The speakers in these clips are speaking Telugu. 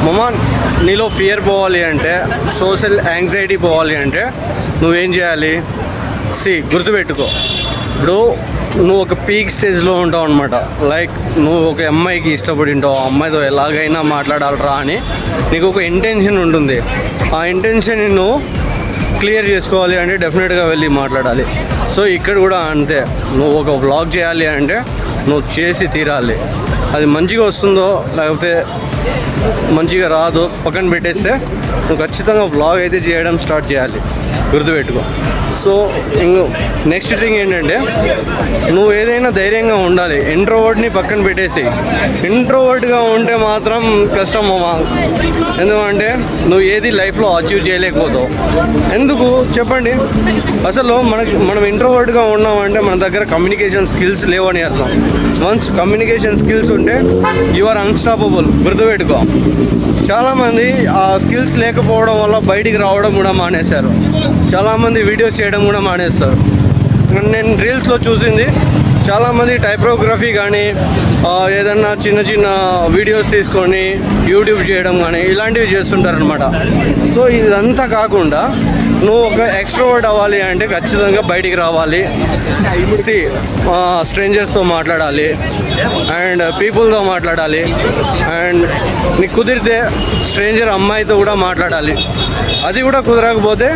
మమ్మ నీలో ఫియర్ పోవాలి అంటే, సోషల్ యాంగ్జైటీ పోవాలి అంటే నువ్వేం చేయాలి? గుర్తుపెట్టుకో, ఇప్పుడు నువ్వు ఒక పీక్ స్టేజ్లో ఉంటావు అనమాట. లైక్ నువ్వు ఒక అమ్మాయికి ఇష్టపడి ఉంటావు, ఆ అమ్మాయితో ఎలాగైనా మాట్లాడాలరా అని నీకు ఒక ఇంటెన్షన్ ఉంటుంది. ఆ ఇంటెన్షన్ నువ్వు క్లియర్ చేసుకోవాలి అంటే డెఫినెట్గా వెళ్ళి మాట్లాడాలి. సో ఇక్కడ కూడా అంతే, నువ్వు ఒక వ్లాగ్ చేయాలి అంటే నువ్వు చేసి తీరాలి. అది మంచిగా వస్తుందో లేకపోతే మంచిగా రాదో పక్కన పెట్టేస్తే నువ్వు ఖచ్చితంగా వ్లాగ్ అయితే చేయడం స్టార్ట్ చేయాలి, గుర్తుపెట్టుకో. సో నెక్స్ట్ థింగ్ ఏంటంటే, నువ్వు ఏదైనా ధైర్యంగా ఉండాలి. ఇంట్రోవర్ట్ని పక్కన పెట్టేసి, ఇంట్రోవర్ట్గా ఉంటే మాత్రం కష్టం మామ. ఎందుకంటే నువ్వు ఏది లైఫ్లో అచీవ్ చేయలేకపోతావు. ఎందుకు చెప్పండి? అసలు మనం ఇంట్రోవర్ట్గా ఉన్నామంటే మన దగ్గర కమ్యూనికేషన్ స్కిల్స్ లేవని అర్థం. వన్స్ కమ్యూనికేషన్ స్కిల్స్ ఉంటే యు ఆర్ అన్స్టాపబుల్, గుర్తుపెట్టుకో. చాలామంది ఆ స్కిల్స్ లేకపోవడం వల్ల బయటికి రావడం కూడా మానేశారు. చాలామంది వీడియోస్ చేయడం కూడా మానేస్తారు. నేను రీల్స్లో చూసింది, చాలామంది టైపోగ్రఫీ కానీ ఏదన్నా చిన్న చిన్న వీడియోస్ తీసుకొని యూట్యూబ్ చేయడం కానీ ఇలాంటివి చేస్తుంటారనమాట. సో ఇదంతా కాకుండా నువ్వు ఒక ఎక్స్ట్రోవర్ట్ అవ్వాలి అంటే ఖచ్చితంగా బయటికి రావాలి. స్ట్రేంజర్స్తో మాట్లాడాలి అండ్ పీపుల్తో మాట్లాడాలి. అండ్ నీకు కుదిరితే స్ట్రేంజర్ అమ్మాయితో కూడా మాట్లాడాలి. అది కూడా కుదరకపోతే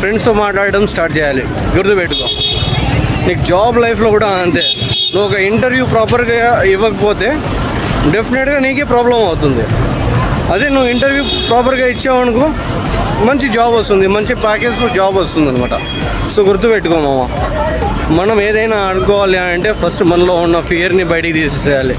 ఫ్రెండ్స్తో మాట్లాడడం స్టార్ట్ చేయాలి, గుర్తుపెట్టుకో. నీకు జాబ్ లైఫ్లో కూడా అంతే. నువ్వు ఒక ఇంటర్వ్యూ ప్రాపర్గా ఇవ్వకపోతే డెఫినెట్గా నీకే ప్రాబ్లం అవుతుంది. అదే నువ్వు ఇంటర్వ్యూ ప్రాపర్గా ఇచ్చావనుకో మంచి జాబ్ వస్తుంది, మంచి ప్యాకేజ్లో జాబ్ వస్తుంది అనమాట. సో గుర్తుపెట్టుకో మామ, మనం ఏదైనా అనుకోవాలి అంటే ఫస్ట్ మనలో ఉన్న ఫియర్ని బయటికి తీసేయాలి.